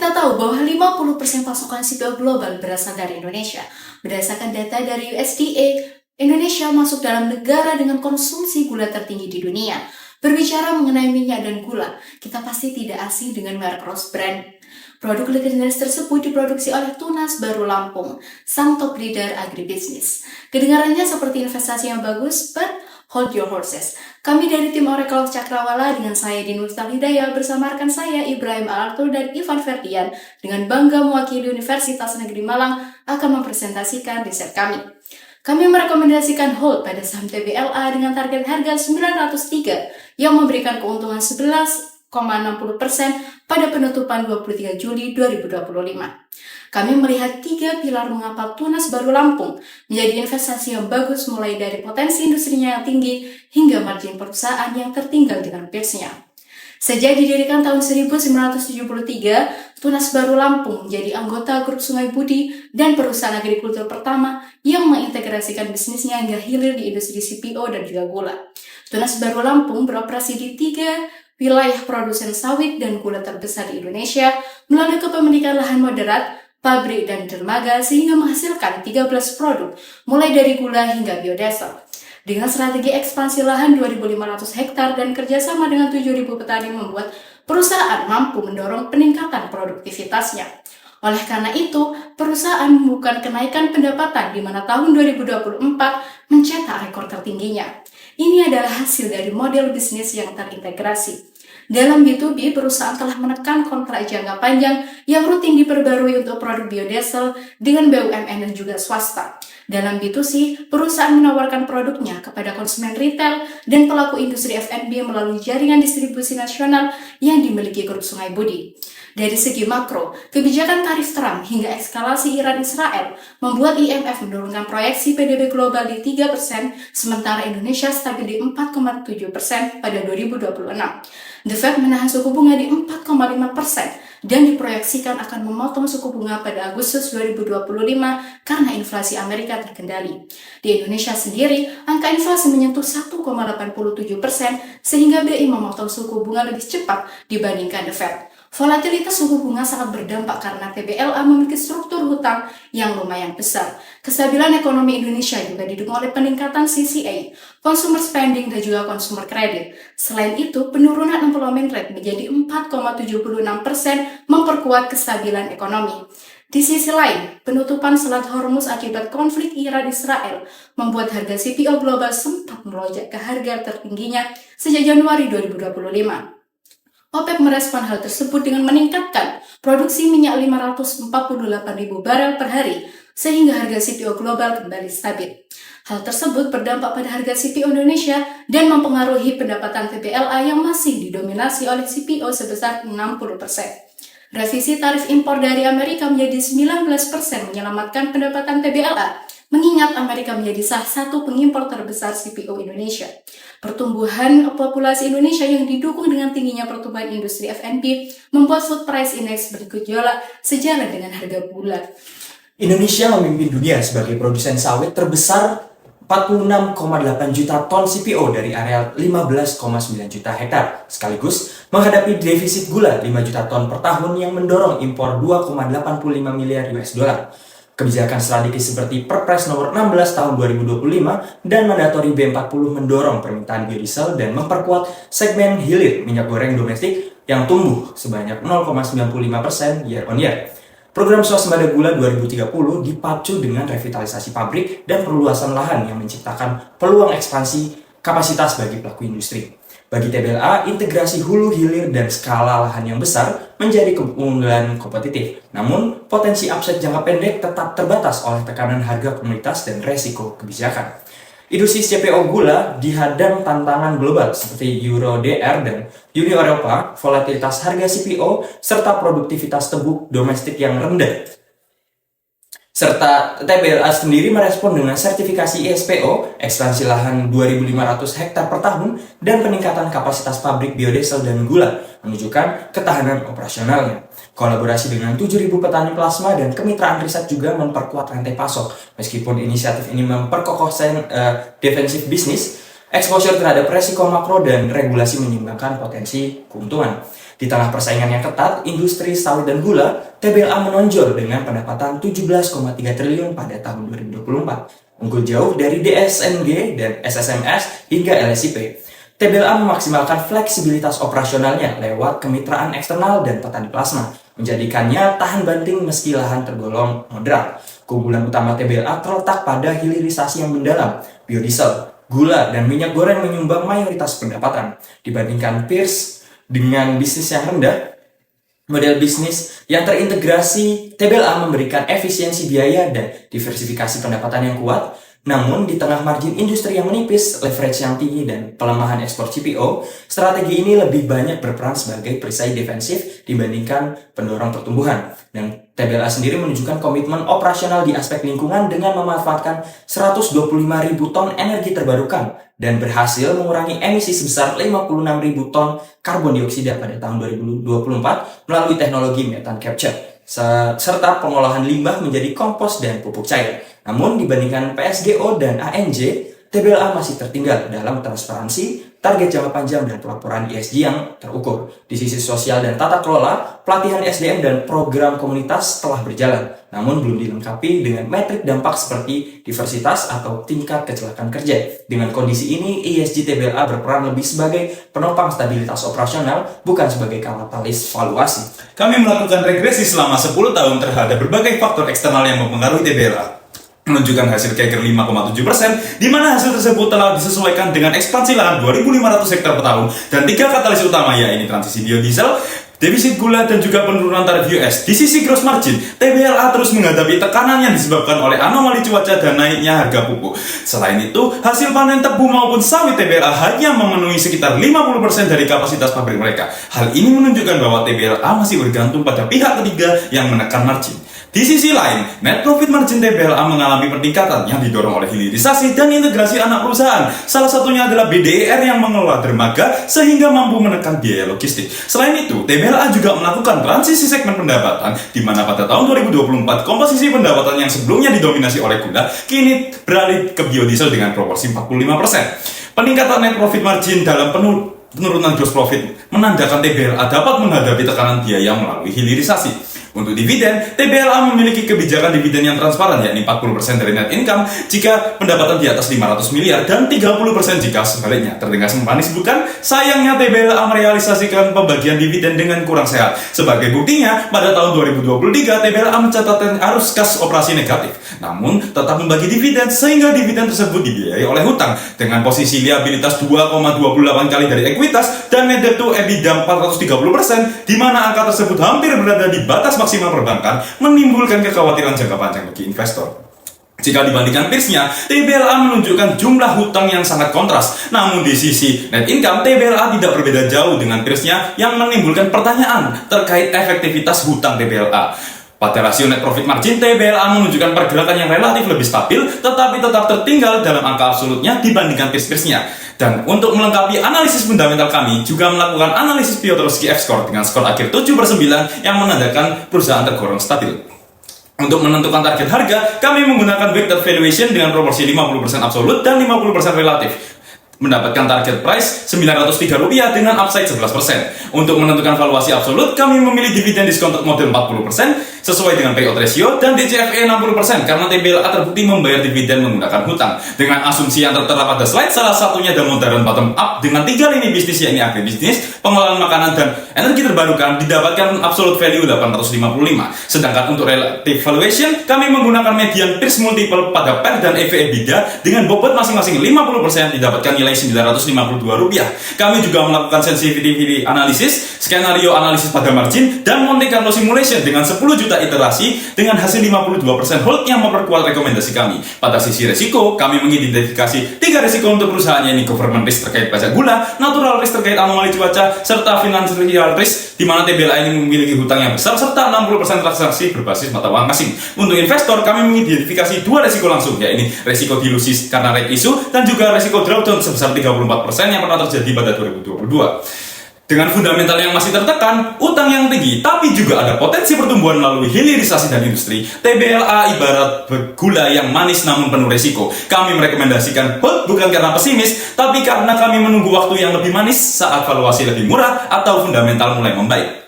Kita tahu bahwa 50% pasokan CPO global berasal dari Indonesia. Berdasarkan data dari USDA, Indonesia masuk dalam negara dengan konsumsi gula tertinggi di dunia. Berbicara mengenai minyak dan gula, kita pasti tidak asing dengan merek Rose Brand. Produk legendaris tersebut diproduksi oleh Tunas Baru Lampung, sang top leader agribisnis. Kedengarannya seperti investasi yang bagus, but hold your horses. Kami dari tim Oracle Cakrawala dengan saya Dinur Hidayah bersama rekan saya Ibrahim Al-Arthur dan Ivan Ferdian dengan bangga mewakili Universitas Negeri Malang akan mempresentasikan riset kami. Kami merekomendasikan hold pada saham TBLA dengan target harga 903 yang memberikan keuntungan 11,60% pada penutupan 23 Juli 2025. Kami melihat 3 pilar mengapa Tunas Baru Lampung menjadi investasi yang bagus mulai dari potensi industrinya yang tinggi hingga margin perusahaan yang tertinggal dengan peersnya. Sejak didirikan tahun 1973, Tunas Baru Lampung menjadi anggota grup Sungai Budi dan perusahaan agrikultur pertama yang mengintegrasikan bisnisnya hingga hilir di industri CPO dan juga gula. Tunas Baru Lampung beroperasi di 3 wilayah produsen sawit dan gula terbesar di Indonesia melalui kepemilikan lahan moderat, pabrik dan dermaga sehingga menghasilkan 13 produk mulai dari gula hingga biodiesel. Dengan strategi ekspansi lahan 2.500 hektar dan kerjasama dengan 7.000 petani membuat perusahaan mampu mendorong peningkatan produktivitasnya. Oleh karena itu, perusahaan membuka kenaikan pendapatan di mana tahun 2024 mencetak rekor tertingginya. Ini adalah hasil dari model bisnis yang terintegrasi. Dalam B2B, perusahaan telah menekan kontrak jangka panjang yang rutin diperbarui untuk produk biodiesel dengan BUMN dan juga swasta. Dalam B2C, perusahaan menawarkan produknya kepada konsumen retail dan pelaku industri F&B melalui jaringan distribusi nasional yang dimiliki grup Sungai Budi. Dari segi makro, kebijakan tarif Trump hingga eskalasi Iran-Israel membuat IMF menurunkan proyeksi PDB global di 3%, sementara Indonesia stabil di 4,7% pada 2026. The Fed menahan suku bunga di 4,5% dan diproyeksikan akan memotong suku bunga pada Agustus 2025 karena inflasi Amerika terkendali. Di Indonesia sendiri, angka inflasi menyentuh 1,87% sehingga BI memotong suku bunga lebih cepat dibandingkan The Fed. Volatilitas suku bunga sangat berdampak karena TBLA memiliki struktur hutang yang lumayan besar. Kestabilan ekonomi Indonesia juga didukung oleh peningkatan CCA, consumer spending dan juga consumer credit. Selain itu, penurunan employment rate menjadi 4,76% memperkuat kestabilan ekonomi. Di sisi lain, penutupan Selat Hormuz akibat konflik Iran-Israel membuat harga CPO global sempat melonjak ke harga tertingginya sejak Januari 2025. OPEC merespon hal tersebut dengan meningkatkan produksi minyak 548.000 barel per hari, sehingga harga CPO global kembali stabil. Hal tersebut berdampak pada harga CPO Indonesia dan mempengaruhi pendapatan TBLA yang masih didominasi oleh CPO sebesar 60%. Revisi tarif impor dari Amerika menjadi 19% menyelamatkan pendapatan TBLA, mengingat Amerika menjadi salah satu pengimpor terbesar CPO Indonesia. Pertumbuhan populasi Indonesia yang didukung dengan tingginya pertumbuhan industri F&B membuat food price index bergejolak sejalan dengan harga gula. Indonesia memimpin dunia sebagai produsen sawit terbesar 46,8 juta ton CPO dari area 15,9 juta hektar, sekaligus menghadapi defisit gula 5 juta ton per tahun yang mendorong impor 2,85 miliar US dollar. Kebijakan strategis seperti Perpres nomor 16 tahun 2025 dan mandatori B40 mendorong permintaan biodiesel dan memperkuat segmen hilir minyak goreng domestik yang tumbuh sebanyak 0,95% year on year. Program swasembada gula 2030 dipacu dengan revitalisasi pabrik dan perluasan lahan yang menciptakan peluang ekspansi kapasitas bagi pelaku industri. Bagi TBLA, integrasi hulu, hilir, dan skala lahan yang besar menjadi keunggulan kompetitif. Namun, potensi upside jangka pendek tetap terbatas oleh tekanan harga komoditas dan resiko kebijakan. Industri CPO gula dihadang tantangan global seperti Euro DR dan Uni Eropa, volatilitas harga CPO, serta produktivitas tebu domestik yang rendah. Serta TBLA sendiri merespon dengan sertifikasi ISPO, ekspansi lahan 2.500 hektar per tahun, dan peningkatan kapasitas pabrik biodiesel dan gula, menunjukkan ketahanan operasionalnya. Kolaborasi dengan 7.000 petani plasma dan kemitraan riset juga memperkuat rantai pasok. Meskipun inisiatif ini memperkokoh defensif bisnis, exposure terhadap resiko makro dan regulasi menyumbangkan potensi keuntungan. Di tengah persaingan yang ketat, industri sawit dan gula, TBLA menonjol dengan pendapatan 17,3 triliun pada tahun 2024. Unggul jauh dari DSMG dan SSMS hingga LSIP. TBLA memaksimalkan fleksibilitas operasionalnya lewat kemitraan eksternal dan petani plasma, menjadikannya tahan banting meski lahan tergolong moderat. Keunggulan utama TBLA terletak pada hilirisasi yang mendalam, biodiesel, gula, dan minyak goreng menyumbang mayoritas pendapatan. Dibandingkan peers dengan bisnis yang rendah, model bisnis yang terintegrasi TBLA memberikan efisiensi biaya dan diversifikasi pendapatan yang kuat. Namun, di tengah margin industri yang menipis, leverage yang tinggi, dan pelemahan ekspor CPO, strategi ini lebih banyak berperan sebagai perisai defensif dibandingkan pendorong pertumbuhan. Dan TBLA sendiri menunjukkan komitmen operasional di aspek lingkungan dengan memanfaatkan 125.000 ton energi terbarukan dan berhasil mengurangi emisi sebesar 56.000 ton karbon dioksida pada tahun 2024 melalui teknologi methane capture serta pengolahan limbah menjadi kompos dan pupuk cair. Namun dibandingkan PSGO dan ANJ, TBLA masih tertinggal dalam transparansi, target jangka panjang, dan pelaporan ESG yang terukur. Di sisi sosial dan tata kelola, pelatihan SDM dan program komunitas telah berjalan, namun belum dilengkapi dengan metrik dampak seperti diversitas atau tingkat kecelakaan kerja. Dengan kondisi ini, ESG TBLA berperan lebih sebagai penopang stabilitas operasional, bukan sebagai katalis valuasi. Kami melakukan regresi selama 10 tahun terhadap berbagai faktor eksternal yang mempengaruhi TBLA. Menunjukkan hasil CAGR 5,7%, di mana hasil tersebut telah disesuaikan dengan ekspansi lahan 2.500 hektar per tahun dan 3 katalis utama, yaitu transisi biodiesel, defisit gula, dan juga penurunan tarif US. Di sisi gross margin, TBLA terus menghadapi tekanan yang disebabkan oleh anomali cuaca dan naiknya harga pupuk. Selain itu, hasil panen tebu maupun sawit TBLA hanya memenuhi sekitar 50% dari kapasitas pabrik mereka. Hal ini menunjukkan bahwa TBLA masih bergantung pada pihak ketiga yang menekan margin. Di sisi lain, net profit margin TBLA mengalami peningkatan yang didorong oleh hilirisasi dan integrasi anak perusahaan. Salah satunya adalah BDER yang mengelola dermaga sehingga mampu menekan biaya logistik. Selain itu, TBLA juga melakukan transisi segmen pendapatan, di mana pada tahun 2024 komposisi pendapatan yang sebelumnya didominasi oleh gula kini beralih ke biodiesel dengan proporsi 45%. Peningkatan net profit margin dalam penurunan gross profit menandakan TBLA dapat menghadapi tekanan biaya melalui hilirisasi. Untuk dividen, TBLA memiliki kebijakan dividen yang transparan, yakni 40% dari net income jika pendapatan di atas 500 miliar dan 30% jika sebaliknya. Terdengar manis bukan? Sayangnya TBLA merealisasikan pembagian dividen dengan kurang sehat. Sebagai buktinya, pada tahun 2023 TBLA mencatatkan arus kas operasi negatif, namun tetap membagi dividen sehingga dividen tersebut dibiayai oleh hutang dengan posisi liabilitas 2,28 kali dari ekuitas dan net debt to EBITDA 430%, di mana angka tersebut hampir berada di batas maksimal perbankan, menimbulkan kekhawatiran jangka panjang bagi investor. Jika dibandingkan peersnya, TBLA menunjukkan jumlah hutang yang sangat kontras. Namun di sisi net income, TBLA tidak berbeda jauh dengan peersnya yang menimbulkan pertanyaan terkait efektivitas hutang TBLA. Pada rasio net profit margin, TBLA menunjukkan pergerakan yang relatif lebih stabil, tetapi tetap tertinggal dalam angka absolutnya dibandingkan peers-peersnya. Dan untuk melengkapi analisis fundamental, kami juga melakukan analisis Piotrowski F-score dengan skor akhir 7/9 yang menandakan perusahaan tergolong stabil. Untuk menentukan target harga, kami menggunakan weighted valuation dengan proporsi 50% absolut dan 50% relatif. Mendapatkan target price Rp903 dengan upside 11%. Untuk menentukan valuasi absolut, kami memilih dividen discounted model 40% sesuai dengan payout ratio dan DCFE 60% karena TBLA terbukti membayar dividen menggunakan hutang. Dengan asumsi yang tertera pada slide, salah satunya ada modern bottom up dengan 3 lini bisnis, yakni agribisnis, pengolahan makanan, dan energi terbarukan, didapatkan absolute value 855. Sedangkan untuk relative valuation, kami menggunakan median peers multiple pada PER dan EV/EBITDA dengan bobot masing-masing 50%, didapatkan nilai Rp952. Kami juga melakukan sensitivity analysis, skenario analisis pada margin, dan Monte Carlo simulation dengan 10 juta iterasi dengan hasil 52% hold yang memperkuat rekomendasi kami. Pada sisi resiko, kami mengidentifikasi 3 resiko untuk perusahaan, yaitu government risk terkait pajak gula, natural risk terkait anomali cuaca, serta financial risk, di mana TBLA ini memiliki hutang yang besar serta 60% transaksi berbasis mata uang asing. Untuk investor, kami mengidentifikasi 2 resiko langsung, yaitu resiko dilusi karena rate issue dan juga resiko drawdown sebesar 34% yang pernah terjadi pada 2022. Dengan fundamental yang masih tertekan, utang yang tinggi, tapi juga ada potensi pertumbuhan melalui hilirisasi dan industri, TBLA ibarat gula yang manis namun penuh resiko. Kami merekomendasikan hold bukan karena pesimis, tapi karena kami menunggu waktu yang lebih manis saat valuasi lebih murah atau fundamental mulai membaik.